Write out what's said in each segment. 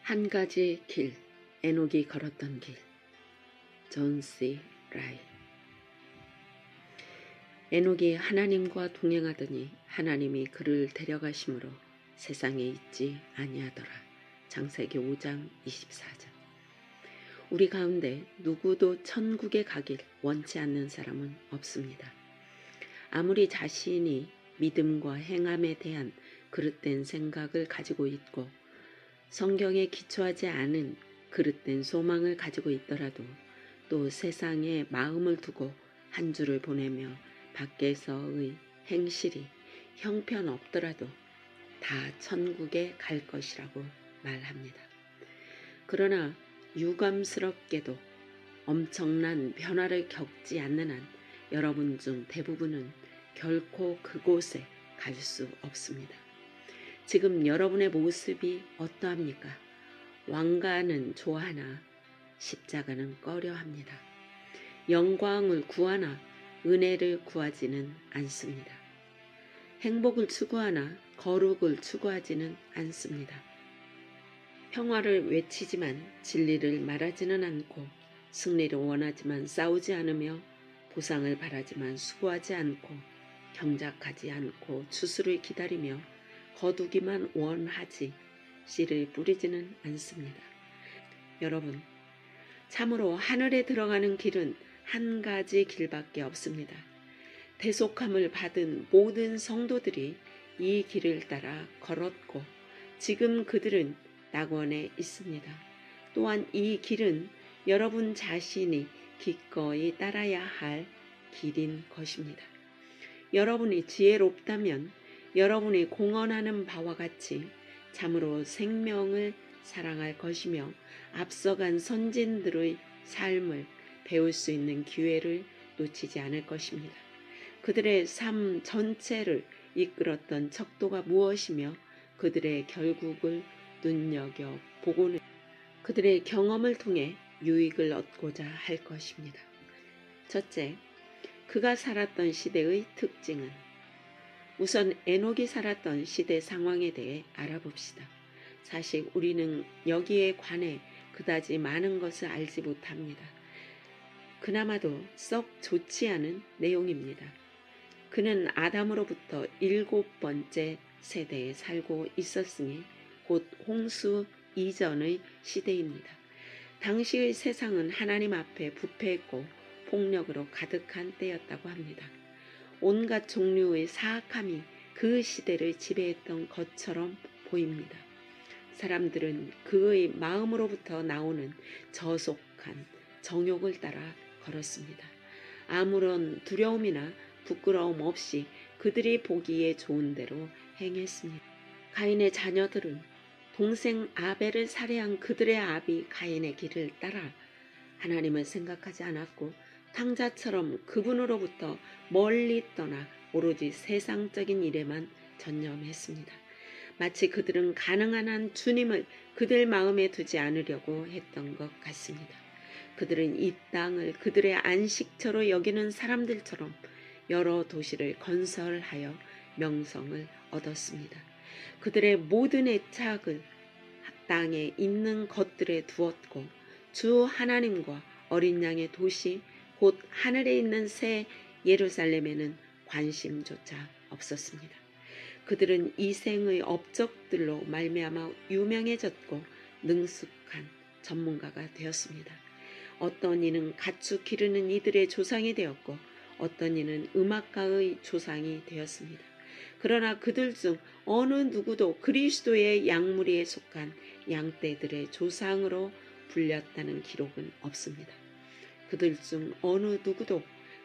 한 가지 길, 에녹이 걸었던 길. 존 C. 라이. 에녹이 하나님과 동행하더니 하나님이 그를 데려가심으로 세상에 있지 아니하더라. 창세기 5장 24절. 우리 가운데 누구도 천국에 가길 원치 않는 사람은 없습니다. 아무리 자신이 믿음과 행함에 대한 그릇된 생각을 가지고 있고 성경에 기초하지 않은 그릇된 소망을 가지고 있더라도 또 세상에 마음을 두고 한 주를 보내며 밖에서의 행실이 형편없더라도 다 천국에 갈 것이라고 말합니다. 그러나 유감스럽게도 엄청난 변화를 겪지 않는 한 여러분 중 대부분은 결코 그곳에 갈 수 없습니다. 지금 여러분의 모습이 어떠합니까? 왕가는 좋아하나 십자가는 꺼려합니다. 영광을 구하나 은혜를 구하지는 않습니다. 행복을 추구하나 거룩을 추구하지는 않습니다. 평화를 외치지만 진리를 말하지는 않고 승리를 원하지만 싸우지 않으며 보상을 바라지만 수고하지 않고 경작하지 않고 추수를 기다리며 거두기만 원하지 씨를 뿌리지는 않습니다. 여러분, 참으로 하늘에 들어가는 길은 한 가지 길밖에 없습니다. 대속함을 받은 모든 성도들이 이 길을 따라 걸었고 지금 그들은 낙원에 있습니다. 또한 이 길은 여러분 자신이 기꺼이 따라야 할 길인 것입니다. 여러분이 지혜롭다면 여러분이 공언하는 바와 같이 참으로 생명을 사랑할 것이며 앞서간 선진들의 삶을 배울 수 있는 기회를 놓치지 않을 것입니다. 그들의 삶 전체를 이끌었던 척도가 무엇이며 그들의 결국을 눈여겨보고는 그들의 경험을 통해 유익을 얻고자 할 것입니다. 첫째, 그가 살았던 시대의 특징은 우선 에녹이 살았던 시대 상황에 대해 알아봅시다. 사실 우리는 여기에 관해 그다지 많은 것을 알지 못합니다. 그나마도 썩 좋지 않은 내용입니다. 그는 아담으로부터 7번째 세대에 살고 있었으니 곧 홍수 이전의 시대입니다. 당시의 세상은 하나님 앞에 부패했고 폭력으로 가득한 때였다고 합니다. 온갖 종류의 사악함이 그 시대를 지배했던 것처럼 보입니다. 사람들은 그의 마음으로부터 나오는 저속한 정욕을 따라 걸었습니다. 아무런 두려움이나 부끄러움 없이 그들이 보기에 좋은 대로 행했습니다. 가인의 자녀들은 동생 아벨을 살해한 그들의 아비 가인의 길을 따라 하나님을 생각하지 않았고 탕자처럼 그분으로부터 멀리 떠나 오로지 세상적인 일에만 전념했습니다. 마치 그들은 가능한 한 주님을 그들 마음에 두지 않으려고 했던 것 같습니다. 그들은 이 땅을 그들의 안식처로 여기는 사람들처럼 여러 도시를 건설하여 명성을 얻었습니다. 그들의 모든 애착을 땅에 있는 것들에 두었고 주 하나님과 어린 양의 도시 곧 하늘에 있는 새 예루살렘에는 관심조차 없었습니다. 그들은 이생의 업적들로 말미암아 유명해졌고 능숙한 전문가가 되었습니다. 어떤 이는 가축 기르는 이들의 조상이 되었고 어떤 이는 음악가의 조상이 되었습니다. 그러나 그들 중 어느 누구도 그리스도의 양무리에 속한 양떼들의 조상으로 불렸다는 기록은 없습니다. 그들 중 어느 누구도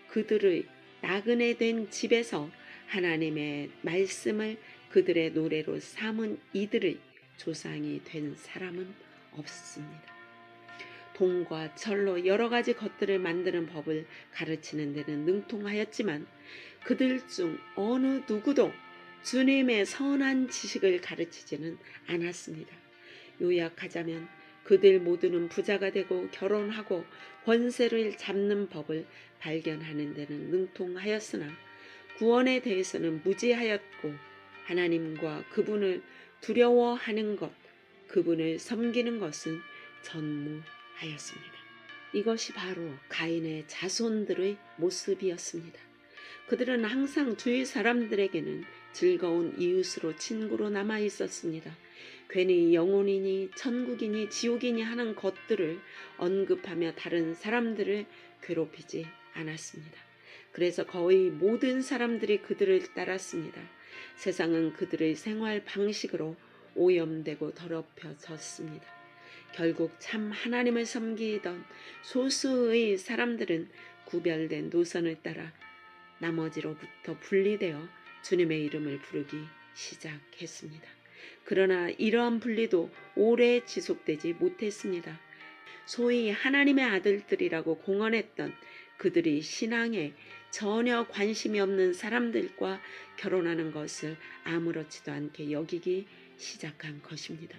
그들의 나그네 된 집에서 하나님의 말씀을 그들의 노래로 삼은 이들의 조상이 된 사람은 없습니다. 동과 철로 여러 가지 것들을 만드는 법을 가르치는 데는 능통하였지만 그들 중 어느 누구도 주님의 선한 지식을 가르치지는 않았습니다. 요약하자면 그들 모두는 부자가 되고 결혼하고 권세를 잡는 법을 발견하는 데는 능통하였으나 구원에 대해서는 무지하였고 하나님과 그분을 두려워하는 것 그분을 섬기는 것은 전무하였습니다. 이것이 바로 가인의 자손들의 모습이었습니다. 그들은 항상 주위 사람들에게는 즐거운 이웃으로 친구로 남아 있었습니다. 괜히 영혼이니 천국이니 지옥이니 하는 것들을 언급하며 다른 사람들을 괴롭히지 않았습니다. 그래서 거의 모든 사람들이 그들을 따랐습니다. 세상은 그들의 생활 방식으로 오염되고 더럽혀졌습니다. 결국 참 하나님을 섬기던 소수의 사람들은 구별된 노선을 따라 나머지로부터 분리되어 주님의 이름을 부르기 시작했습니다. 그러나 이러한 분리도 오래 지속되지 못했습니다. 소위 하나님의 아들들이라고 공언했던 그들이 신앙에 전혀 관심이 없는 사람들과 결혼하는 것을 아무렇지도 않게 여기기 시작한 것입니다.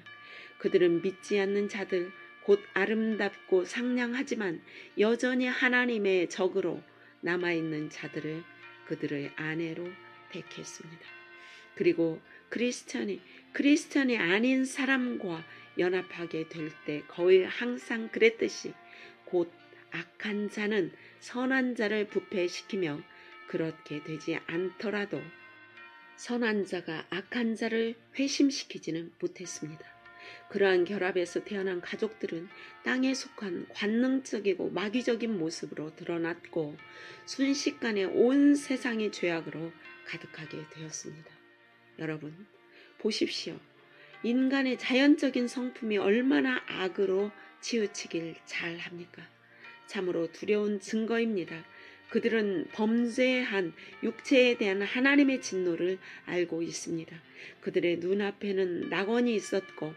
그들은 믿지 않는 자들, 곧 아름답고 상냥하지만 여전히 하나님의 적으로 남아있는 자들을 그들의 아내로 택했습니다. 그리고 크리스천이 아닌 사람과 연합하게 될 때 거의 항상 그랬듯이 곧 악한 자는 선한 자를 부패시키며 그렇게 되지 않더라도 선한 자가 악한 자를 회심시키지는 못했습니다. 그러한 결합에서 태어난 가족들은 땅에 속한 관능적이고 마귀적인 모습으로 드러났고 순식간에 온 세상이 죄악으로 가득하게 되었습니다. 여러분 보십시오. 인간의 자연적인 성품이 얼마나 악으로 치우치길 잘합니까? 참으로 두려운 증거입니다. 그들은 범죄한 육체에 대한 하나님의 진노를 알고 있습니다. 그들의 눈앞에는 낙원이 있었고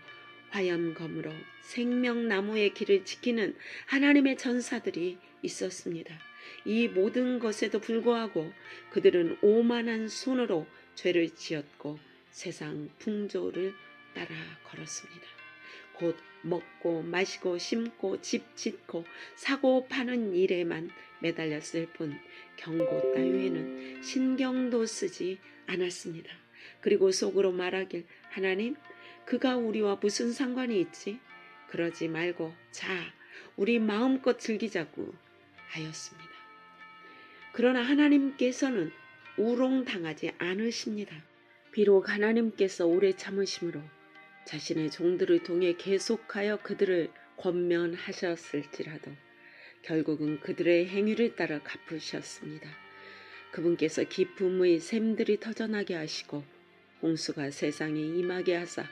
화염검으로 생명나무의 길을 지키는 하나님의 전사들이 있었습니다. 이 모든 것에도 불구하고 그들은 오만한 손으로 죄를 지었고 세상 풍조를 따라 걸었습니다. 곧 먹고 마시고 심고 집 짓고 사고 파는 일에만 매달렸을 뿐 경고 따위에는 신경도 쓰지 않았습니다. 그리고 속으로 말하길 하나님 그가 우리와 무슨 상관이 있지? 그러지 말고 자 우리 마음껏 즐기자고 하였습니다. 그러나 하나님께서는 우롱당하지 않으십니다. 비록 하나님께서 오래 참으심으로 자신의 종들을 통해 계속하여 그들을 권면하셨을지라도 결국은 그들의 행위를 따라 갚으셨습니다. 그분께서 기쁨의 샘들이 터져나게 하시고 홍수가 세상에 임하게 하사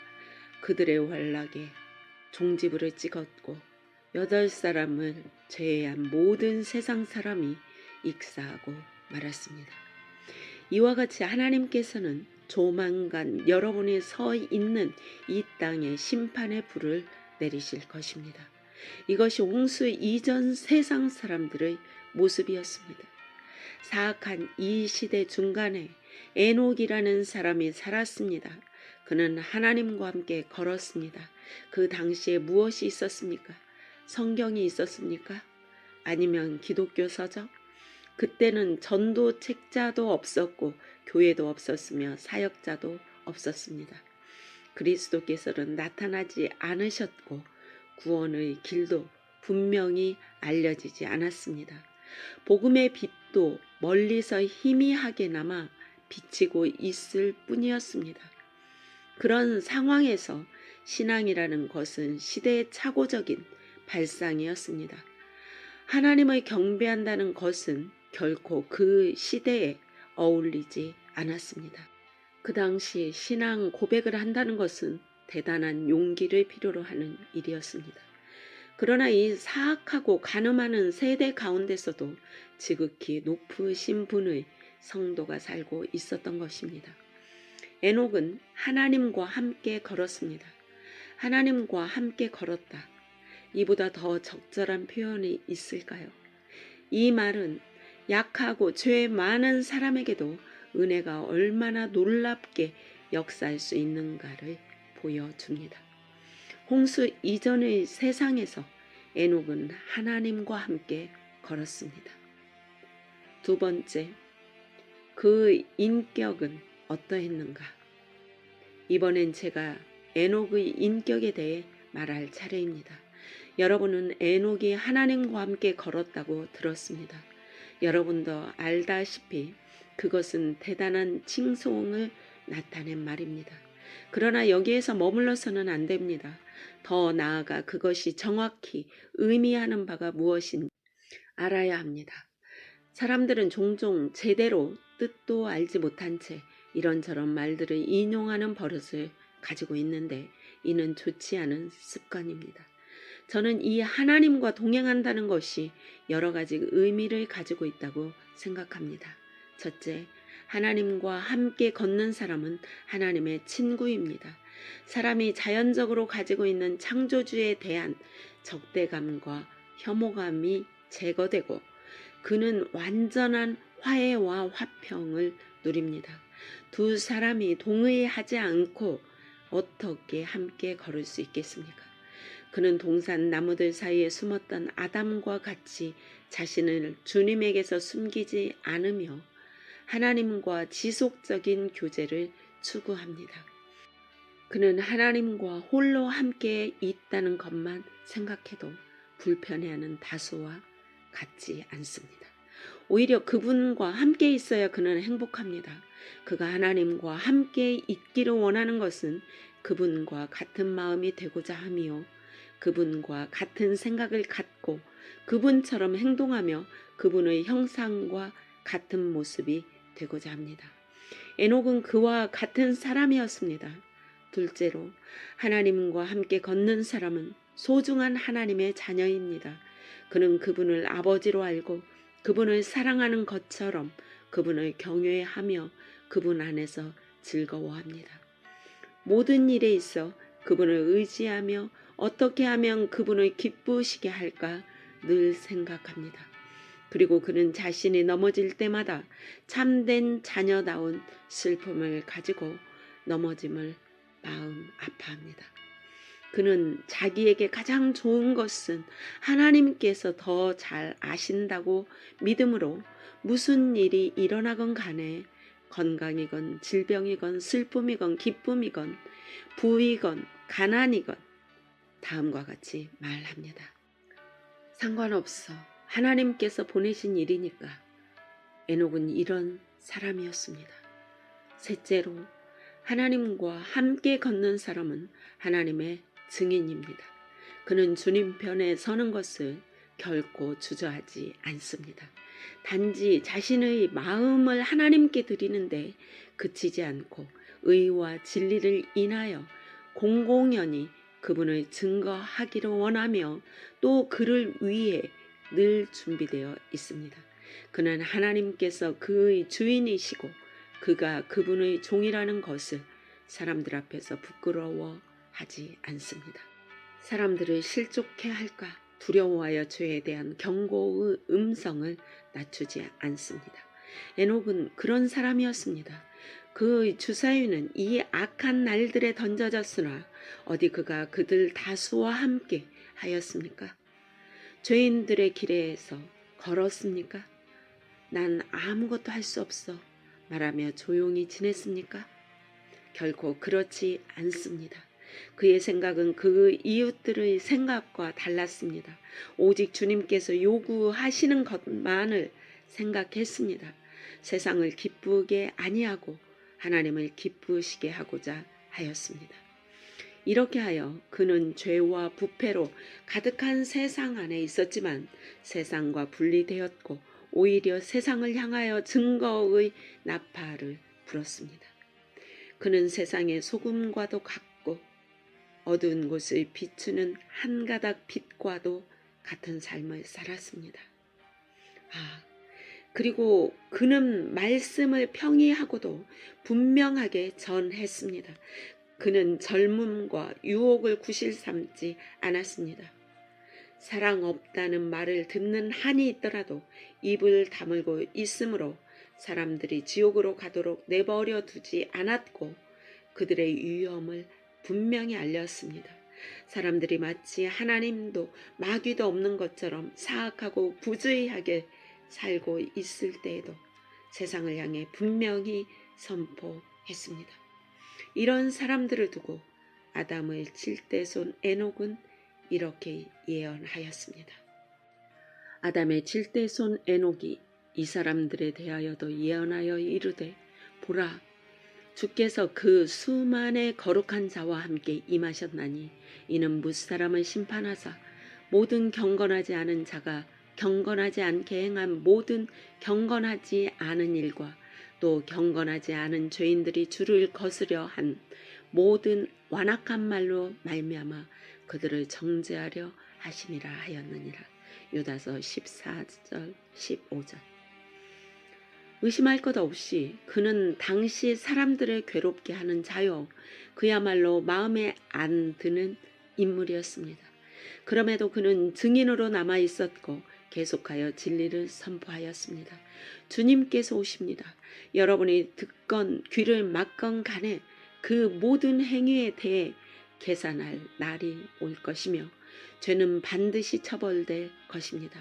그들의 환락에 종지부를 찍었고 8사람을 제외한 모든 세상 사람이 익사하고 말았습니다. 이와 같이 하나님께서는 조만간 여러분이 서 있는 이 땅에 심판의 불을 내리실 것입니다. 이것이 홍수 이전 세상 사람들의 모습이었습니다. 사악한 이 시대 중간에 에녹이라는 사람이 살았습니다. 그는 하나님과 함께 걸었습니다. 그 당시에 무엇이 있었습니까? 성경이 있었습니까? 아니면 기독교 서적? 그때는 전도 책자도 없었고 교회도 없었으며 사역자도 없었습니다. 그리스도께서는 나타나지 않으셨고 구원의 길도 분명히 알려지지 않았습니다. 복음의 빛도 멀리서 희미하게나마 비치고 있을 뿐이었습니다. 그런 상황에서 신앙이라는 것은 시대의 착오적인 발상이었습니다. 하나님을 경배한다는 것은 결코 그 시대에 어울리지 않았습니다. 그 당시 신앙 고백을 한다는 것은 대단한 용기를 필요로 하는 일이었습니다. 그러나 이 사악하고 간음하는 세대 가운데서도 지극히 높으신 분의 성도가 살고 있었던 것입니다. 에녹은 하나님과 함께 걸었습니다. 하나님과 함께 걸었다. 이보다 더 적절한 표현이 있을까요? 이 말은 약하고 죄 많은 사람에게도 은혜가 얼마나 놀랍게 역사할 수 있는가를 보여줍니다. 홍수 이전의 세상에서 에녹은 하나님과 함께 걸었습니다. 두 번째, 그 인격은 어떠했는가? 이번엔 제가 에녹의 인격에 대해 말할 차례입니다. 여러분은 에녹이 하나님과 함께 걸었다고 들었습니다. 여러분도 알다시피 그것은 대단한 칭송을 나타낸 말입니다. 그러나 여기에서 머물러서는 안 됩니다. 더 나아가 그것이 정확히 의미하는 바가 무엇인지 알아야 합니다. 사람들은 종종 제대로 뜻도 알지 못한 채 이런저런 말들을 인용하는 버릇을 가지고 있는데 이는 좋지 않은 습관입니다. 저는 이 하나님과 동행한다는 것이 여러 가지 의미를 가지고 있다고 생각합니다. 첫째, 하나님과 함께 걷는 사람은 하나님의 친구입니다. 사람이 자연적으로 가지고 있는 창조주에 대한 적대감과 혐오감이 제거되고 그는 완전한 화해와 화평을 누립니다. 두 사람이 동의하지 않고 어떻게 함께 걸을 수 있겠습니까? 그는 동산 나무들 사이에 숨었던 아담과 같이 자신을 주님에게서 숨기지 않으며 하나님과 지속적인 교제를 추구합니다. 그는 하나님과 홀로 함께 있다는 것만 생각해도 불편해하는 다수와 같지 않습니다. 오히려 그분과 함께 있어야 그는 행복합니다. 그가 하나님과 함께 있기를 원하는 것은 그분과 같은 마음이 되고자 하며 그분과 같은 생각을 갖고 그분처럼 행동하며 그분의 형상과 같은 모습이 되고자 합니다. 에녹은 그와 같은 사람이었습니다. 둘째로 하나님과 함께 걷는 사람은 소중한 하나님의 자녀입니다. 그는 그분을 아버지로 알고 그분을 사랑하는 것처럼 그분을 경외하며 그분 안에서 즐거워합니다. 모든 일에 있어 그분을 의지하며 어떻게 하면 그분을 기쁘시게 할까 늘 생각합니다. 그리고 그는 자신이 넘어질 때마다 참된 자녀다운 슬픔을 가지고 넘어짐을 마음 아파합니다. 그는 자기에게 가장 좋은 것은 하나님께서 더 잘 아신다고 믿음으로 무슨 일이 일어나건 간에 건강이건 질병이건 슬픔이건 기쁨이건 부이건 가난이건 다음과 같이 말합니다. 상관없어. 하나님께서 보내신 일이니까. 에녹은 이런 사람이었습니다. 셋째로 하나님과 함께 걷는 사람은 하나님의 증인입니다. 그는 주님 편에 서는 것을 결코 주저하지 않습니다. 단지 자신의 마음을 하나님께 드리는데 그치지 않고 의와 진리를 인하여 공공연히 그분을 증거하기를 원하며 또 그를 위해 늘 준비되어 있습니다. 그는 하나님께서 그의 주인이시고 그가 그분의 종이라는 것을 사람들 앞에서 부끄러워하지 않습니다. 사람들을 실족해 할까 두려워하여 죄에 대한 경고의 음성을 낮추지 않습니다. 에녹은 그런 사람이었습니다. 그의 주사위는 이 악한 날들에 던져졌으나 어디 그가 그들 다수와 함께 하였습니까? 죄인들의 길에서 걸었습니까? 난 아무것도 할 수 없어 말하며 조용히 지냈습니까? 결코 그렇지 않습니다. 그의 생각은 그 이웃들의 생각과 달랐습니다. 오직 주님께서 요구하시는 것만을 생각했습니다. 세상을 기쁘게 아니하고 하나님을 기쁘시게 하고자 하였습니다. 이렇게 하여 그는 죄와 부패로 가득한 세상 안에 있었지만 세상과 분리되었고 오히려 세상을 향하여 증거의 나팔을 불었습니다. 그는 세상의 소금과도 같고 어두운 곳을 비추는 한 가닥 빛과도 같은 삶을 살았습니다. 그리고 그는 말씀을 평이하고도 분명하게 전했습니다. 그는 젊음과 유혹을 구실 삼지 않았습니다. 사랑 없다는 말을 듣는 한이 있더라도 입을 다물고 있으므로 사람들이 지옥으로 가도록 내버려 두지 않았고 그들의 위험을 분명히 알렸습니다. 사람들이 마치 하나님도 마귀도 없는 것처럼 사악하고 부주의하게 살고 있을 때에도 세상을 향해 분명히 선포했습니다. 이런 사람들을 두고 아담의 7대 손 에녹은 이렇게 예언하였습니다. 아담의 7대 손 에녹이 이 사람들에 대하여도 예언하여 이르되 보라 주께서 그 수만의 거룩한 자와 함께 임하셨나니 이는 무사람을 심판하사 모든 경건하지 않은 자가 경건하지 않게 행한 모든 경건하지 않은 일과 또 경건하지 않은 죄인들이 주를 거스려 한 모든 완악한 말로 말미암아 그들을 정죄하려 하심이라 하였느니라. 유다서 14절 15절. 의심할 것 없이 그는 당시 사람들을 괴롭게 하는 자요 그야말로 마음에 안 드는 인물이었습니다. 그럼에도 그는 증인으로 남아 있었고 계속하여 진리를 선포하였습니다. 주님께서 오십니다. 여러분이 듣건 귀를 막건 간에 그 모든 행위에 대해 계산할 날이 올 것이며 죄는 반드시 처벌될 것입니다.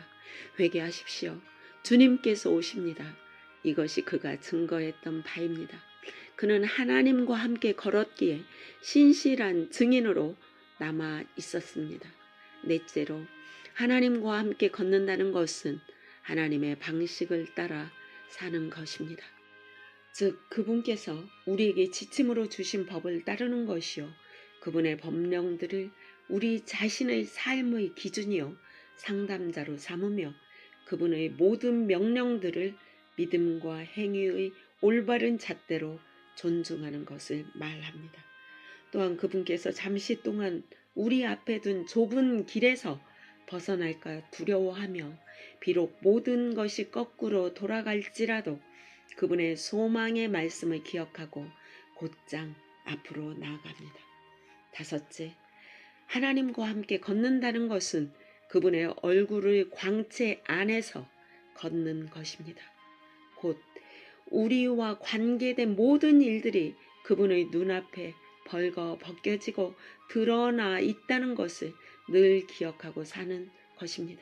회개하십시오. 주님께서 오십니다. 이것이 그가 증거했던 바입니다. 그는 하나님과 함께 걸었기에 신실한 증인으로 남아 있었습니다. 넷째로 하나님과 함께 걷는다는 것은 하나님의 방식을 따라 사는 것입니다. 즉 그분께서 우리에게 지침으로 주신 법을 따르는 것이요 그분의 법령들을 우리 자신의 삶의 기준이요 상담자로 삼으며 그분의 모든 명령들을 믿음과 행위의 올바른 잣대로 존중하는 것을 말합니다. 또한 그분께서 잠시 동안 우리 앞에 둔 좁은 길에서 벗어날까 두려워하며 비록 모든 것이 거꾸로 돌아갈지라도 그분의 소망의 말씀을 기억하고 곧장 앞으로 나아갑니다. 다섯째, 하나님과 함께 걷는다는 것은 그분의 얼굴의 광채 안에서 걷는 것입니다. 곧 우리와 관계된 모든 일들이 그분의 눈앞에 벌거 벗겨지고 드러나 있다는 것을 늘 기억하고 사는 것입니다.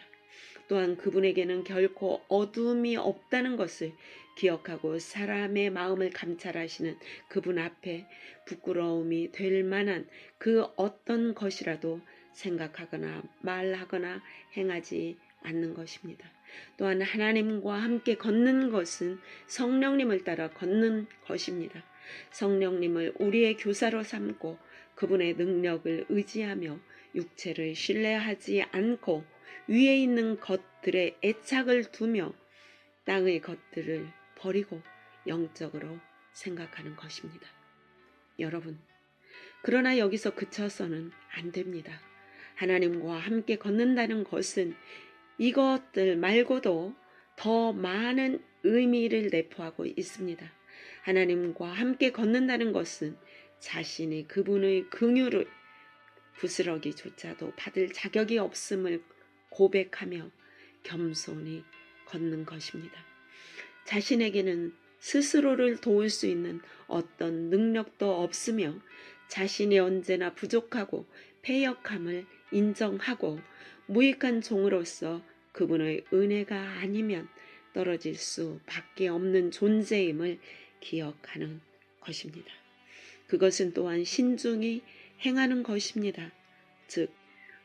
또한 그분에게는 결코 어둠이 없다는 것을 기억하고 사람의 마음을 감찰하시는 그분 앞에 부끄러움이 될 만한 그 어떤 것이라도 생각하거나 말하거나 행하지 않는 것입니다. 또한 하나님과 함께 걷는 것은 성령님을 따라 걷는 것입니다. 성령님을 우리의 교사로 삼고 그분의 능력을 의지하며 육체를 신뢰하지 않고 위에 있는 것들에 애착을 두며 땅의 것들을 버리고 영적으로 생각하는 것입니다. 여러분, 그러나 여기서 그쳐서는 안 됩니다. 하나님과 함께 걷는다는 것은 이것들 말고도 더 많은 의미를 내포하고 있습니다. 하나님과 함께 걷는다는 것은 자신이 그분의 긍휼을 부스러기조차도 받을 자격이 없음을 고백하며 겸손히 걷는 것입니다. 자신에게는 스스로를 도울 수 있는 어떤 능력도 없으며 자신이 언제나 부족하고 패역함을 인정하고 무익한 종으로서 그분의 은혜가 아니면 떨어질 수밖에 없는 존재임을 기억하는 것입니다. 그것은 또한 신중히 행하는 것입니다. 즉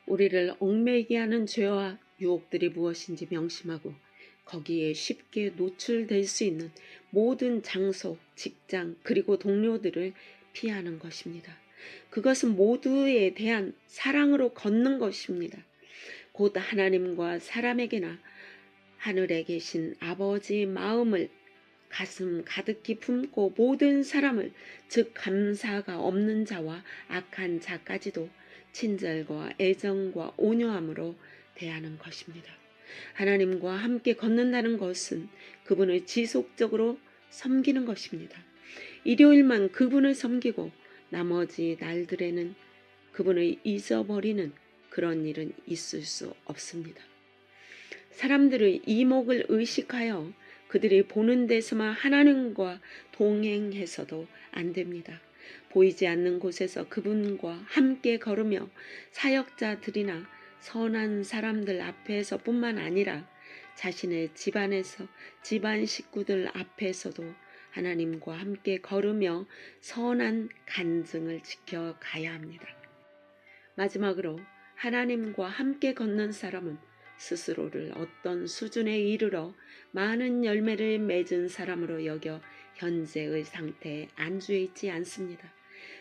우리를 얽매이게 하는 죄와 유혹들이 무엇인지 명심하고 거기에 쉽게 노출될 수 있는 모든 장소, 직장 그리고 동료들을 피하는 것입니다. 그것은 모두에 대한 사랑으로 걷는 것입니다. 곧 하나님과 사람에게나 하늘에 계신 아버지의 마음을 가슴 가득히 품고 모든 사람을 즉 감사가 없는 자와 악한 자까지도 친절과 애정과 온유함으로 대하는 것입니다. 하나님과 함께 걷는다는 것은 그분을 지속적으로 섬기는 것입니다. 일요일만 그분을 섬기고 나머지 날들에는 그분을 잊어버리는 그런 일은 있을 수 없습니다. 사람들의 이목을 의식하여 그들이 보는 데서만 하나님과 동행해서도 안 됩니다. 보이지 않는 곳에서 그분과 함께 걸으며 사역자들이나 선한 사람들 앞에서뿐만 아니라 자신의 집안에서 집안 식구들 앞에서도 하나님과 함께 걸으며 선한 간증을 지켜가야 합니다. 마지막으로 하나님과 함께 걷는 사람은 스스로를 어떤 수준에 이르러 많은 열매를 맺은 사람으로 여겨 현재의 상태에 안주해 있지 않습니다.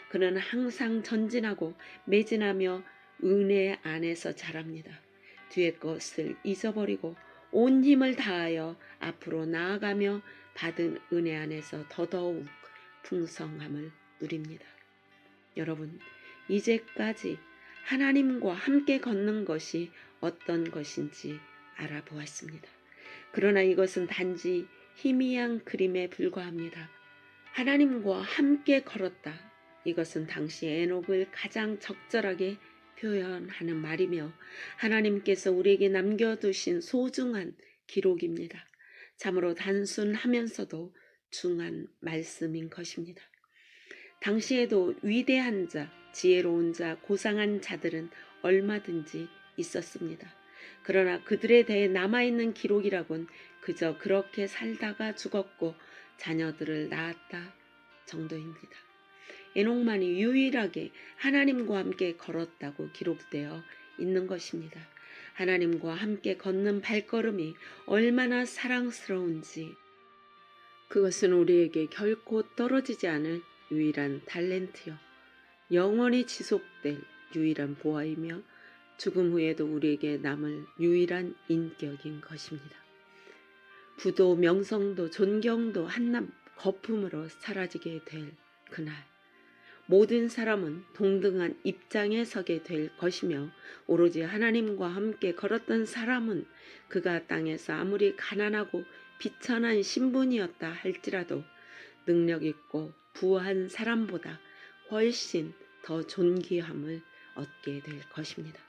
그는 항상 전진하고 매진하며 은혜 안에서 자랍니다. 뒤의 것을 잊어버리고 온 힘을 다하여 앞으로 나아가며 받은 은혜 안에서 더더욱 풍성함을 누립니다. 여러분, 이제까지 하나님과 함께 걷는 것이 어떤 것인지 알아보았습니다. 그러나 이것은 단지 희미한 그림에 불과합니다. 하나님과 함께 걸었다. 이것은 당시 에녹을 가장 적절하게 표현하는 말이며 하나님께서 우리에게 남겨두신 소중한 기록입니다. 참으로 단순하면서도 중요한 말씀인 것입니다. 당시에도 위대한 자, 지혜로운 자, 고상한 자들은 얼마든지 있었습니다. 그러나 그들에 대해 남아있는 기록이라곤 그저 그렇게 살다가 죽었고 자녀들을 낳았다 정도입니다. 에녹만이 유일하게 하나님과 함께 걸었다고 기록되어 있는 것입니다. 하나님과 함께 걷는 발걸음이 얼마나 사랑스러운지 그것은 우리에게 결코 떨어지지 않을 유일한 탤런트요, 영원히 지속될 유일한 보화이며 죽음 후에도 우리에게 남을 유일한 인격인 것입니다. 부도 명성도 존경도 한낱 거품으로 사라지게 될 그날, 모든 사람은 동등한 입장에 서게 될 것이며 오로지 하나님과 함께 걸었던 사람은 그가 땅에서 아무리 가난하고 비천한 신분이었다 할지라도 능력 있고 부한 사람보다 훨씬 더 존귀함을 얻게 될 것입니다.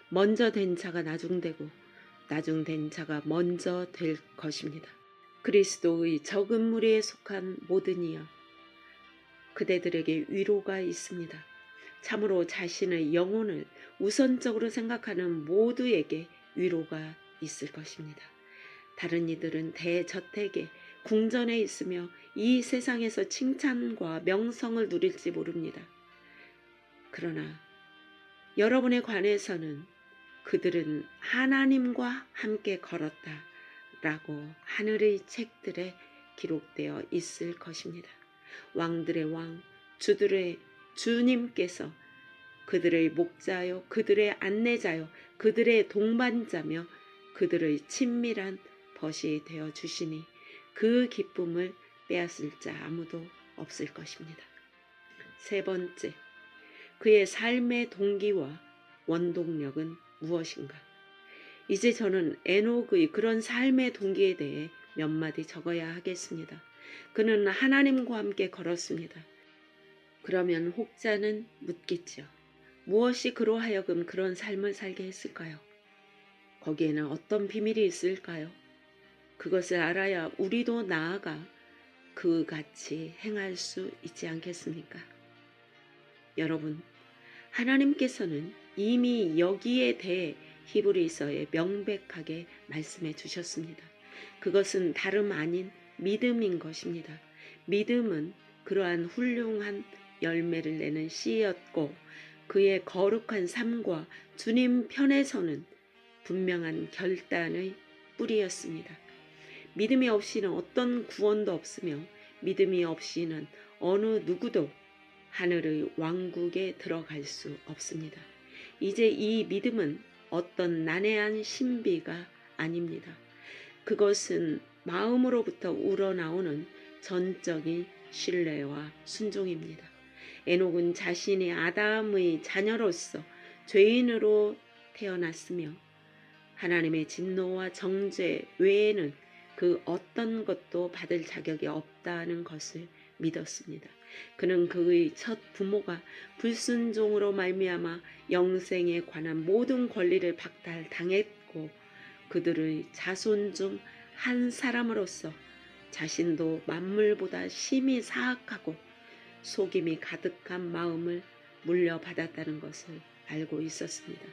먼저 된 자가 나중되고 나중된 자가 먼저 될 것입니다. 그리스도의 적은 무리에 속한 모든 이여, 그대들에게 위로가 있습니다. 참으로 자신의 영혼을 우선적으로 생각하는 모두에게 위로가 있을 것입니다. 다른 이들은 대저택에 궁전에 있으며 이 세상에서 칭찬과 명성을 누릴지 모릅니다. 그러나 여러분에 관해서는 그들은 하나님과 함께 걸었다 라고 하늘의 책들에 기록되어 있을 것입니다. 왕들의 왕, 주들의 주님께서 그들의 목자요, 그들의 안내자요, 그들의 동반자며 그들의 친밀한 벗이 되어 주시니 그 기쁨을 빼앗을 자 아무도 없을 것입니다. 세 번째, 그의 삶의 동기와 원동력은 무엇인가? 이제 저는 에녹의 그런 삶의 동기에 대해 몇 마디 적어야 하겠습니다. 그는 하나님과 함께 걸었습니다. 그러면 혹자는 묻겠죠. 무엇이 그로 하여금 그런 삶을 살게 했을까요? 거기에는 어떤 비밀이 있을까요? 그것을 알아야 우리도 나아가 그같이 행할 수 있지 않겠습니까? 여러분, 하나님께서는 이미 여기에 대해 히브리서에 명백하게 말씀해 주셨습니다. 그것은 다름 아닌 믿음인 것입니다. 믿음은 그러한 훌륭한 열매를 내는 씨였고 그의 거룩한 삶과 주님 편에 서는 분명한 결단의 뿌리였습니다. 믿음이 없이는 어떤 구원도 없으며 믿음이 없이는 어느 누구도 하늘의 왕국에 들어갈 수 없습니다. 이제 이 믿음은 어떤 난해한 신비가 아닙니다. 그것은 마음으로부터 우러나오는 전적인 신뢰와 순종입니다. 에녹은 자신이 아담의 자녀로서 죄인으로 태어났으며 하나님의 진노와 정죄 외에는 그 어떤 것도 받을 자격이 없다는 것을 믿었습니다. 그는 그의 첫 부모가 불순종으로 말미암아 영생에 관한 모든 권리를 박탈당했고 그들의 자손 중 한 사람으로서 자신도 만물보다 심히 사악하고 속임이 가득한 마음을 물려받았다는 것을 알고 있었습니다.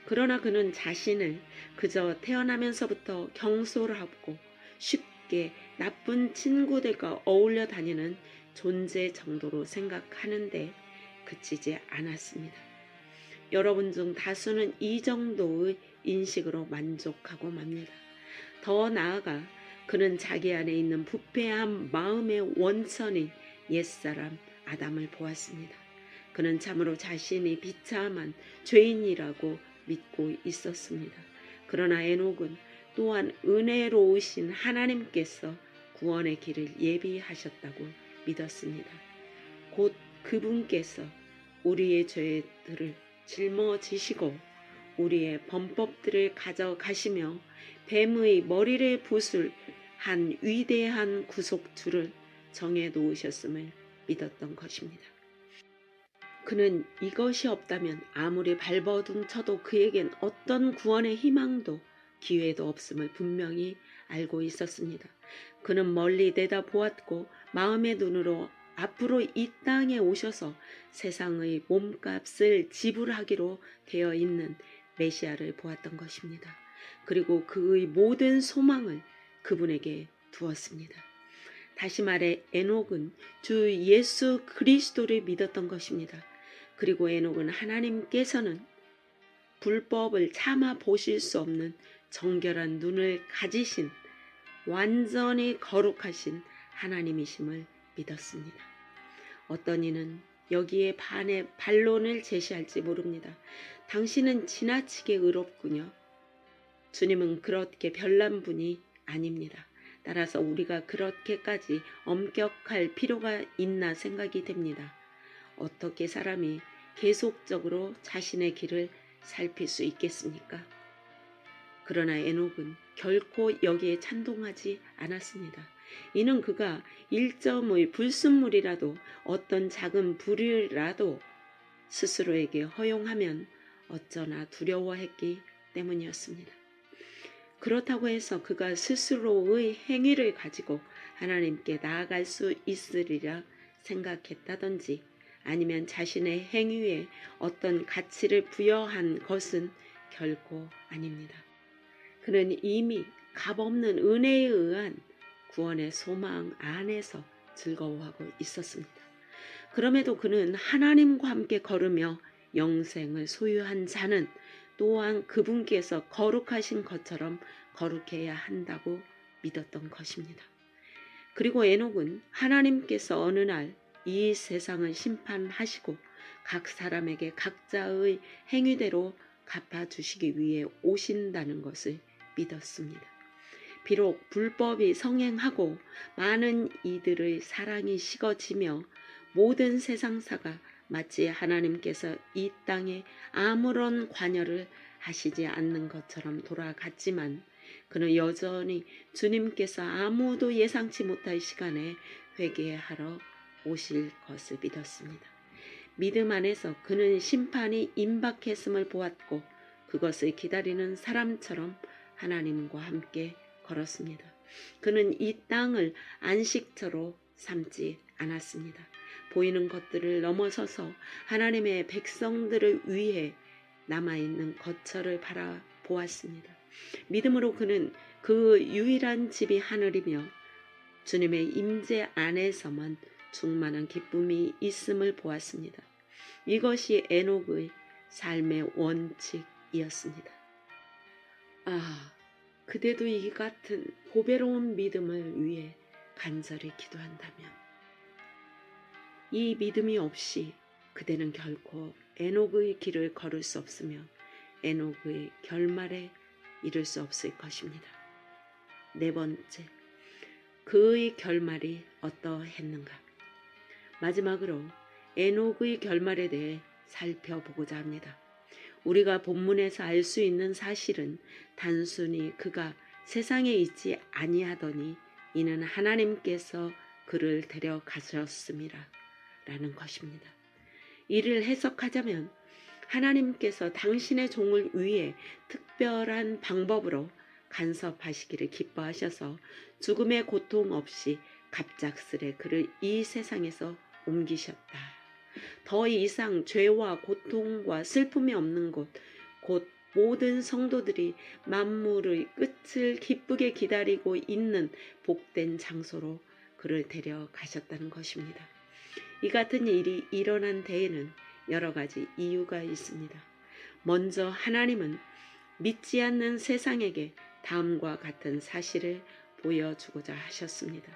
그러나 그는 자신을 그저 태어나면서부터 경솔하고 쉽게 나쁜 친구들과 어울려 다니는 존재 정도로 생각하는데 그치지 않았습니다. 여러분 중 다수는 이 정도의 인식으로 만족하고 맙니다. 더 나아가 그는 자기 안에 있는 부패한 마음의 원천인 옛사람 아담을 보았습니다. 그는 참으로 자신이 비참한 죄인이라고 믿고 있었습니다. 그러나 에녹은 또한 은혜로우신 하나님께서 구원의 길을 예비하셨다고 믿었습니다. 곧 그분께서 우리의 죄들을 짊어지시고 우리의 범법들을 가져가시며 뱀의 머리를 부술 한 위대한 구속주를 정해 놓으셨음을 믿었던 것입니다. 그는 이것이 없다면 아무리 발버둥 쳐도 그에겐 어떤 구원의 희망도 기회도 없음을 분명히 알고 있었습니다. 그는 멀리 내다보았고 마음의 눈으로 앞으로 이 땅에 오셔서 세상의 몸값을 지불하기로 되어 있는 메시아를 보았던 것입니다. 그리고 그의 모든 소망을 그분에게 두었습니다. 다시 말해 에녹은 주 예수 그리스도를 믿었던 것입니다. 그리고 에녹은 하나님께서는 불법을 참아 보실 수 없는 정결한 눈을 가지신 완전히 거룩하신 하나님이심을 믿었습니다. 어떤 이는 여기에 반해 반론을 제시할지 모릅니다. 당신은 지나치게 의롭군요. 주님은 그렇게 별난 분이 아닙니다. 따라서 우리가 그렇게까지 엄격할 필요가 있나 생각이 됩니다. 어떻게 사람이 계속적으로 자신의 길을 살필 수 있겠습니까? 그러나 에녹은 결코 여기에 찬동하지 않았습니다. 이는 그가 1점의 불순물이라도 어떤 작은 불이라도 스스로에게 허용하면 어쩌나 두려워했기 때문이었습니다. 그렇다고 해서 그가 스스로의 행위를 가지고 하나님께 나아갈 수 있으리라 생각했다든지 아니면 자신의 행위에 어떤 가치를 부여한 것은 결코 아닙니다. 그는 이미 값없는 은혜에 의한 구원의 소망 안에서 즐거워하고 있었습니다. 그럼에도 그는 하나님과 함께 걸으며 영생을 소유한 자는 또한 그분께서 거룩하신 것처럼 거룩해야 한다고 믿었던 것입니다. 그리고 에녹은 하나님께서 어느 날 이 세상을 심판하시고 각 사람에게 각자의 행위대로 갚아주시기 위해 오신다는 것을 믿었습니다. 비록 불법이 성행하고 많은 이들의 사랑이 식어지며 모든 세상사가 마치 하나님께서 이 땅에 아무런 관여를 하시지 않는 것처럼 돌아갔지만 그는 여전히 주님께서 아무도 예상치 못할 시간에 회개하러 오실 것을 믿었습니다. 믿음 안에서 그는 심판이 임박했음을 보았고 그것을 기다리는 사람처럼 하나님과 함께 걸었습니다. 그는 이 땅을 안식처로 삼지 않았습니다. 보이는 것들을 넘어서서 하나님의 백성들을 위해 남아있는 거처를 바라보았습니다. 믿음으로 그는 그 유일한 집이 하늘이며 주님의 임재 안에서만 충만한 기쁨이 있음을 보았습니다. 이것이 에녹의 삶의 원칙이었습니다. 그대도 이 같은 보배로운 믿음을 위해 간절히 기도한다면 이 믿음이 없이 그대는 결코 에녹의 길을 걸을 수 없으며 에녹의 결말에 이를 수 없을 것입니다. 네 번째, 그의 결말이 어떠했는가? 마지막으로 에녹의 결말에 대해 살펴보고자 합니다. 우리가 본문에서 알 수 있는 사실은 단순히 그가 세상에 있지 아니하더니 이는 하나님께서 그를 데려가셨음이라 라는 것입니다. 이를 해석하자면 하나님께서 당신의 종을 위해 특별한 방법으로 간섭하시기를 기뻐하셔서 죽음의 고통 없이 갑작스레 그를 이 세상에서 옮기셨다. 더 이상 죄와 고통과 슬픔이 없는 곳, 곧 모든 성도들이 만물의 끝을 기쁘게 기다리고 있는 복된 장소로 그를 데려가셨다는 것입니다. 이 같은 일이 일어난 데에는 여러 가지 이유가 있습니다. 먼저 하나님은 믿지 않는 세상에게 다음과 같은 사실을 보여주고자 하셨습니다.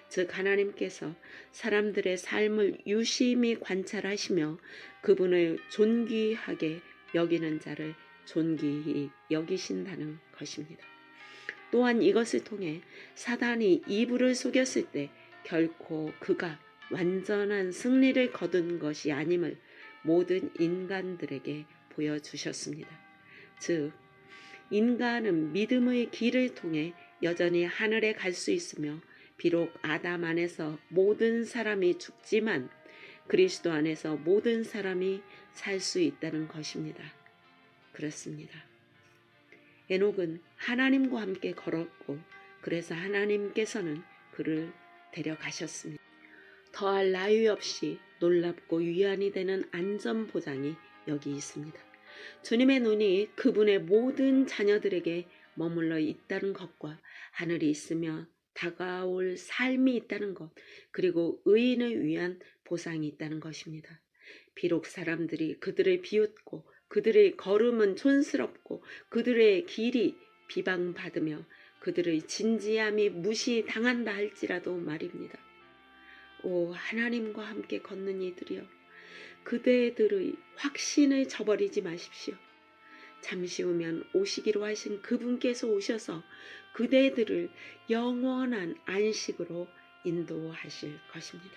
즉 하나님께서 사람들의 삶을 유심히 관찰하시며 그분을 존귀하게 여기는 자를 존귀히 여기신다는 것입니다. 또한 이것을 통해 사단이 이브를 속였을 때 결코 그가 완전한 승리를 거둔 것이 아님을 모든 인간들에게 보여주셨습니다. 즉 인간은 믿음의 길을 통해 여전히 하늘에 갈 수 있으며 비록 아담 안에서 모든 사람이 죽지만 그리스도 안에서 모든 사람이 살 수 있다는 것입니다. 그렇습니다. 에녹은 하나님과 함께 걸었고 그래서 하나님께서는 그를 데려가셨습니다. 더할 나위 없이 놀랍고 위안이 되는 안전보장이 여기 있습니다. 주님의 눈이 그분의 모든 자녀들에게 머물러 있다는 것과 하늘이 있으며 다가올 삶이 있다는 것, 그리고 의인을 위한 보상이 있다는 것입니다. 비록 사람들이 그들을 비웃고 그들의 걸음은 촌스럽고 그들의 길이 비방받으며 그들의 진지함이 무시당한다 할지라도 말입니다. 오 하나님과 함께 걷는 이들이여, 그대들의 확신을 저버리지 마십시오. 잠시 후면 오시기로 하신 그분께서 오셔서 그대들을 영원한 안식으로 인도하실 것입니다.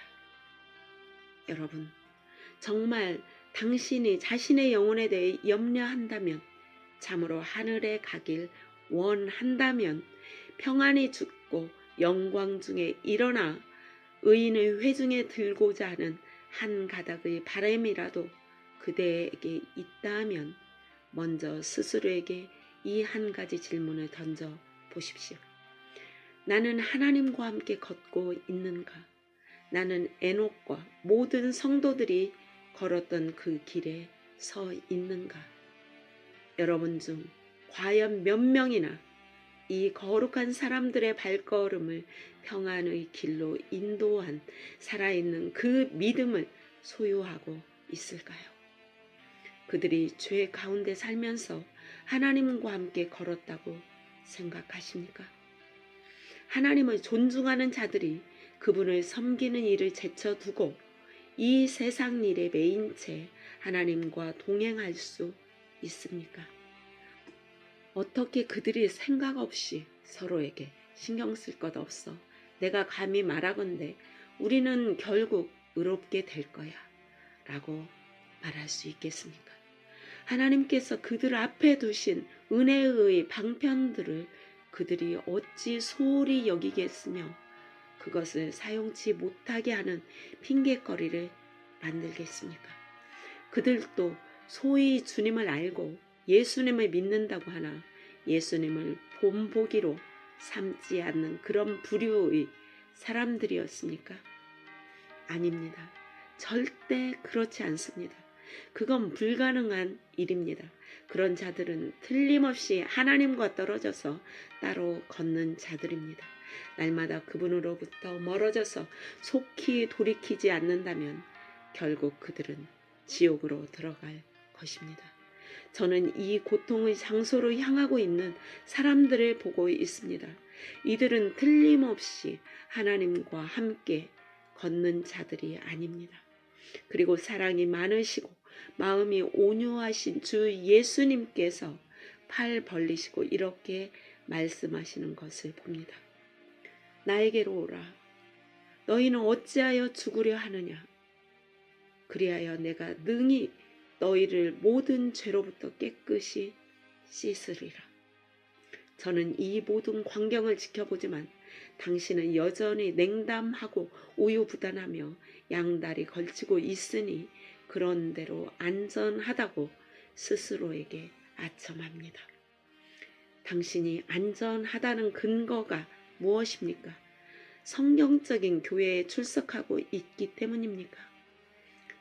여러분, 정말 당신이 자신의 영혼에 대해 염려한다면, 참으로 하늘에 가길 원한다면 평안히 죽고 영광 중에 일어나 의인의 회중에 들고자 하는 한 가닥의 바람이라도 그대에게 있다면 먼저 스스로에게 이 한 가지 질문을 던져 보십시오. 나는 하나님과 함께 걷고 있는가? 나는 에녹과 모든 성도들이 걸었던 그 길에 서 있는가? 여러분 중 과연 몇 명이나 이 거룩한 사람들의 발걸음을 평안의 길로 인도한 살아있는 그 믿음을 소유하고 있을까요? 그들이 죄 가운데 살면서 하나님과 함께 걸었다고 생각하십니까? 하나님을 존중하는 자들이 그분을 섬기는 일을 제쳐두고 이 세상 일에 매인 채 하나님과 동행할 수 있습니까? 어떻게 그들이 생각 없이 서로에게 신경 쓸 것 없어 내가 감히 말하건대 우리는 결국 의롭게 될 거야 라고 말할 수 있겠습니까? 하나님께서 그들 앞에 두신 은혜의 방편들을 그들이 어찌 소홀히 여기겠으며 그것을 사용치 못하게 하는 핑계거리를 만들겠습니까? 그들도 소위 주님을 알고 예수님을 믿는다고 하나 예수님을 본보기로 삼지 않는 그런 부류의 사람들이었습니까? 아닙니다. 절대 그렇지 않습니다. 그건 불가능한 일입니다. 그런 자들은 틀림없이 하나님과 떨어져서 따로 걷는 자들입니다. 날마다 그분으로부터 멀어져서 속히 돌이키지 않는다면 결국 그들은 지옥으로 들어갈 것입니다. 저는 이 고통의 장소로 향하고 있는 사람들을 보고 있습니다. 이들은 틀림없이 하나님과 함께 걷는 자들이 아닙니다. 그리고 사랑이 많으시고 마음이 온유하신 주 예수님께서 팔 벌리시고 이렇게 말씀하시는 것을 봅니다. 나에게로 오라. 너희는 어찌하여 죽으려 하느냐. 그리하여 내가 능히 너희를 모든 죄로부터 깨끗이 씻으리라. 저는 이 모든 광경을 지켜보지만 당신은 여전히 냉담하고 우유부단하며 양다리 걸치고 있으니 그런대로 안전하다고 스스로에게 아첨합니다. 당신이 안전하다는 근거가 무엇입니까? 성경적인 교회에 출석하고 있기 때문입니까?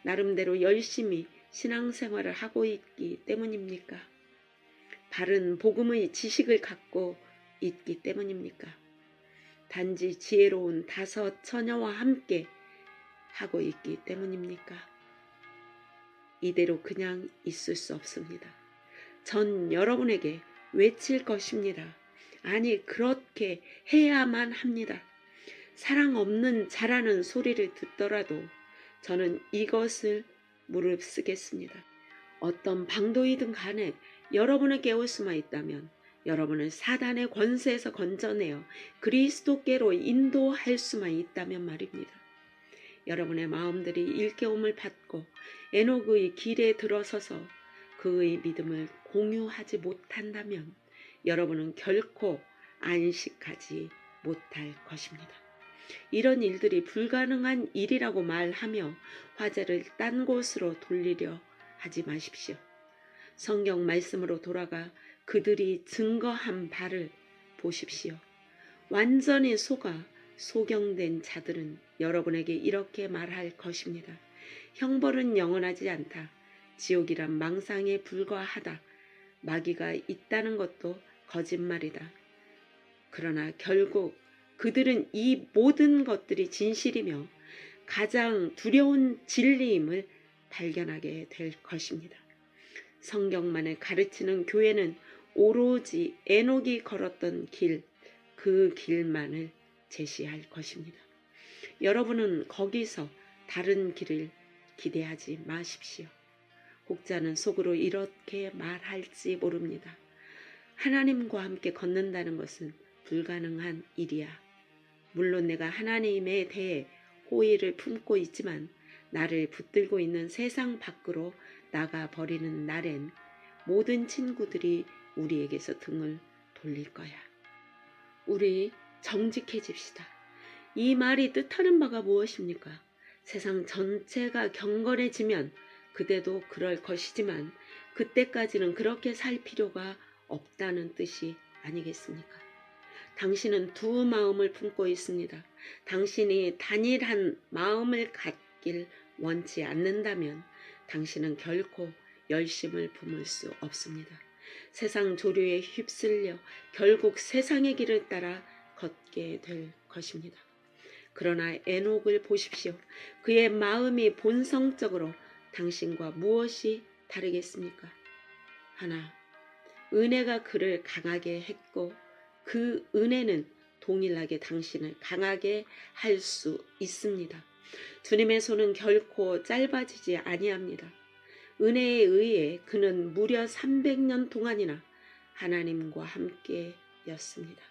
나름대로 열심히 신앙생활을 하고 있기 때문입니까? 바른 복음의 지식을 갖고 있기 때문입니까? 단지 지혜로운 5 처녀와 함께 하고 있기 때문입니까? 이대로 그냥 있을 수 없습니다. 전 여러분에게 외칠 것입니다. 아니, 그렇게 해야만 합니다. 사랑 없는 자라는 소리를 듣더라도 저는 이것을 무릅쓰겠습니다. 어떤 방도이든 간에 여러분을 깨울 수만 있다면 여러분을 사단의 권세에서 건져내어 그리스도께로 인도할 수만 있다면 말입니다. 여러분의 마음들이 일깨움을 받고 에녹의 길에 들어서서 그의 믿음을 공유하지 못한다면 여러분은 결코 안식하지 못할 것입니다. 이런 일들이 불가능한 일이라고 말하며 화제를 딴 곳으로 돌리려 하지 마십시오. 성경 말씀으로 돌아가 그들이 증거한 바를 보십시오. 완전히 속아 소경된 자들은 여러분에게 이렇게 말할 것입니다. 형벌은 영원하지 않다. 지옥이란 망상에 불과하다. 마귀가 있다는 것도 거짓말이다. 그러나 결국 그들은 이 모든 것들이 진실이며 가장 두려운 진리임을 발견하게 될 것입니다. 성경만을 가르치는 교회는 오로지 에녹이 걸었던 길, 그 길만을 제시할 것입니다. 여러분은 거기서 다른 길을 기대하지 마십시오. 혹자는 속으로 이렇게 말할지 모릅니다. 하나님과 함께 걷는다는 것은 불가능한 일이야. 물론 내가 하나님에 대해 호의를 품고 있지만 나를 붙들고 있는 세상 밖으로 나가버리는 날엔 모든 친구들이 우리에게서 등을 돌릴 거야. 우리 정직해집시다. 이 말이 뜻하는 바가 무엇입니까? 세상 전체가 경건해지면 그대도 그럴 것이지만 그때까지는 그렇게 살 필요가 없다는 뜻이 아니겠습니까? 당신은 두 마음을 품고 있습니다. 당신이 단일한 마음을 갖길 원치 않는다면 당신은 결코 열심을 품을 수 없습니다. 세상 조류에 휩쓸려 결국 세상의 길을 따라 걷게 될 것입니다. 그러나 에녹을 보십시오. 그의 마음이 본성적으로 당신과 무엇이 다르겠습니까? 하나, 은혜가 그를 강하게 했고 그 은혜는 동일하게 당신을 강하게 할 수 있습니다. 주님의 손은 결코 짧아지지 아니합니다. 은혜에 의해 그는 무려 300년 동안이나 하나님과 함께였습니다.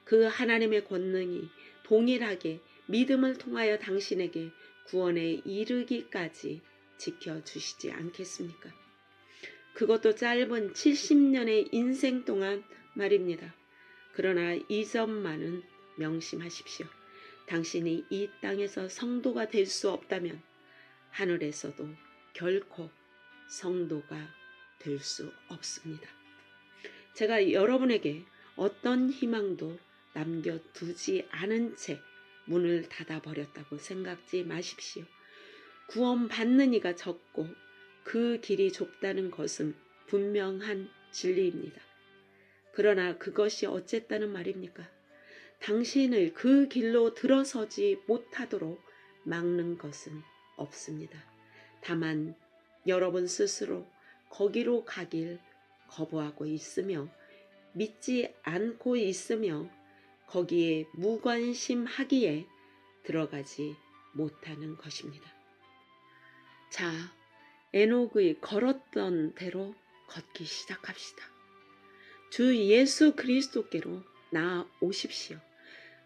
그 하나님의 권능이 동일하게 믿음을 통하여 당신에게 구원에 이르기까지 지켜주시지 않겠습니까? 그것도 짧은 70년의 인생 동안 말입니다. 그러나 이 점만은 명심하십시오. 당신이 이 땅에서 성도가 될 수 없다면 하늘에서도 결코 성도가 될 수 없습니다. 제가 여러분에게 어떤 희망도 남겨두지 않은 채 문을 닫아버렸다고 생각지 마십시오. 구원받는 이가 적고 그 길이 좁다는 것은 분명한 진리입니다. 그러나 그것이 어쨌다는 말입니까? 당신을 그 길로 들어서지 못하도록 막는 것은 없습니다. 다만 여러분 스스로 거기로 가길 거부하고 있으며 믿지 않고 있으며 거기에 무관심하기에 들어가지 못하는 것입니다. 자, 에녹의 걸었던 대로 걷기 시작합시다. 주 예수 그리스도께로 나아오십시오.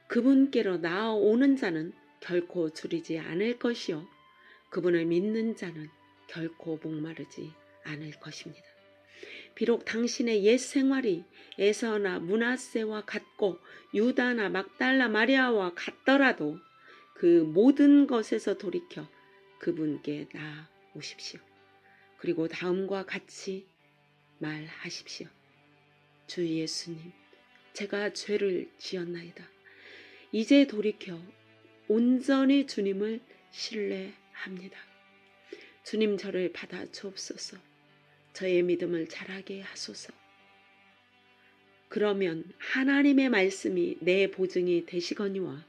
그분께로 나아오는 자는 결코 줄이지 않을 것이요 그분을 믿는 자는 결코 목마르지 않을 것입니다. 비록 당신의 옛 생활이 에서나 므낫세와 같고 유다나 막달라 마리아와 같더라도 그 모든 것에서 돌이켜 그분께 나아오십시오. 그리고 다음과 같이 말하십시오. 주 예수님, 제가 죄를 지었나이다. 이제 돌이켜 온전히 주님을 신뢰합니다. 주님, 저를 받아 주옵소서. 저의 믿음을 자라게 하소서. 그러면 하나님의 말씀이 내 보증이 되시거니와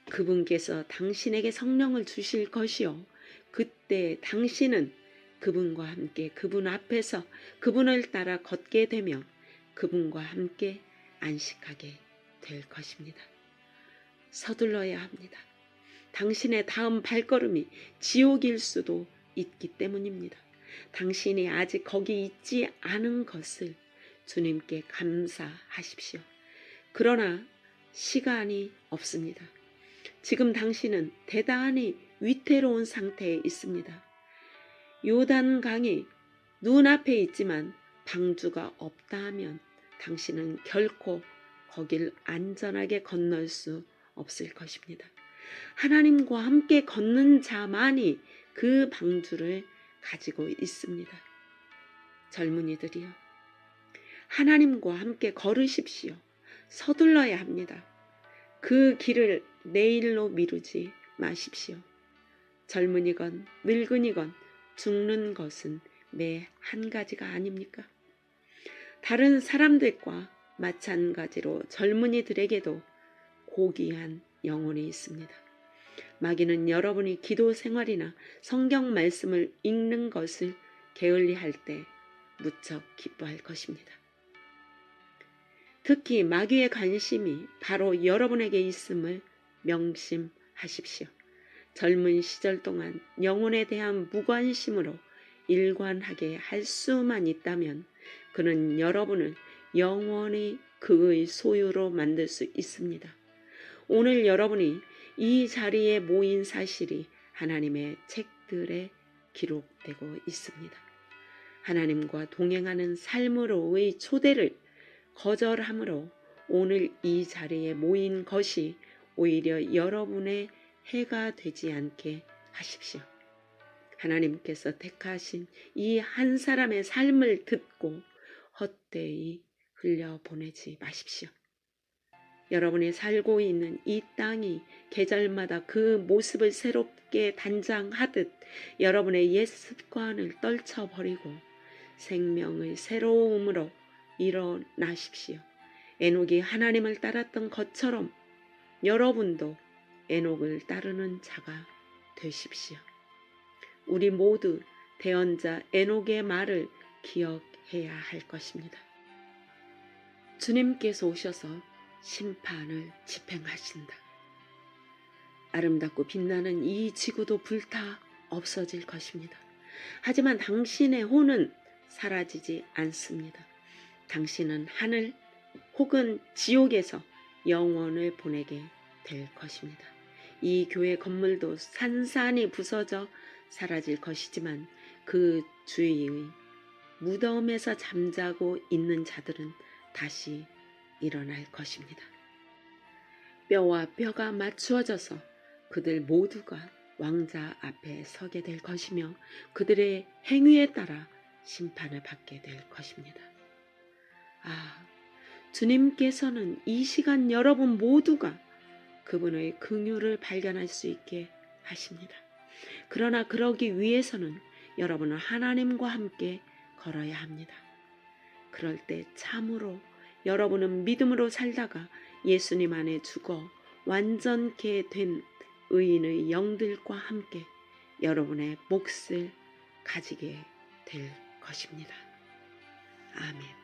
그분께서 당신에게 성령을 주실 것이요 그때 당신은 그분과 함께 그분 앞에서 그분을 따라 걷게 되며 그분과 함께 안식하게 될 것입니다. 서둘러야 합니다. 당신의 다음 발걸음이 지옥일 수도 있기 때문입니다. 당신이 아직 거기 있지 않은 것을 주님께 감사하십시오. 그러나 시간이 없습니다. 지금 당신은 대단히 위태로운 상태에 있습니다. 요단강이 눈앞에 있지만 방주가 없다 하면 당신은 결코 거길 안전하게 건널 수 없을 것입니다. 하나님과 함께 걷는 자만이 그 방주를 가지고 있습니다. 젊은이들이여, 하나님과 함께 걸으십시오. 서둘러야 합니다. 그 길을 내일로 미루지 마십시오. 젊은이건 늙은이건 죽는 것은 매 한 가지가 아닙니까? 다른 사람들과 마찬가지로 젊은이들에게도 고귀한 영혼이 있습니다. 마귀는 여러분이 기도 생활이나 성경 말씀을 읽는 것을 게을리할 때 무척 기뻐할 것입니다. 특히 마귀의 관심이 바로 여러분에게 있음을 명심하십시오. 젊은 시절 동안 영혼에 대한 무관심으로 일관하게 할 수만 있다면 그는 여러분을 영원히 그의 소유로 만들 수 있습니다. 오늘 여러분이 이 자리에 모인 사실이 하나님의 책들에 기록되고 있습니다. 하나님과 동행하는 삶으로의 초대를 거절함으로 오늘 이 자리에 모인 것이 오히려 여러분의 해가 되지 않게 하십시오. 하나님께서 택하신 이 한 사람의 삶을 듣고 헛되이 흘려보내지 마십시오. 여러분이 살고 있는 이 땅이 계절마다 그 모습을 새롭게 단장하듯 여러분의 옛 습관을 떨쳐버리고 생명의 새로움으로 일어나십시오. 에녹이 하나님을 따랐던 것처럼 여러분도 에녹을 따르는 자가 되십시오. 우리 모두 대언자 에녹의 말을 기억해야 할 것입니다. 주님께서 오셔서 심판을 집행하신다. 아름답고 빛나는 이 지구도 불타 없어질 것입니다. 하지만 당신의 혼은 사라지지 않습니다. 당신은 하늘 혹은 지옥에서 영원을 보내게 될 것입니다. 이 교회 건물도 산산이 부서져 사라질 것이지만 그 주위의 무덤에서 잠자고 있는 자들은 다시 일어날 것입니다. 뼈와 뼈가 맞추어져서 그들 모두가 왕자 앞에 서게 될 것이며 그들의 행위에 따라 심판을 받게 될 것입니다. 주님께서는 이 시간 여러분 모두가 그분의 긍휼을 발견할 수 있게 하십니다. 그러나 그러기 위해서는 여러분은 하나님과 함께 걸어야 합니다. 그럴 때 참으로 여러분은 믿음으로 살다가 예수님 안에 죽어 완전케 된 의인의 영들과 함께 여러분의 몫을 가지게 될 것입니다. 아멘.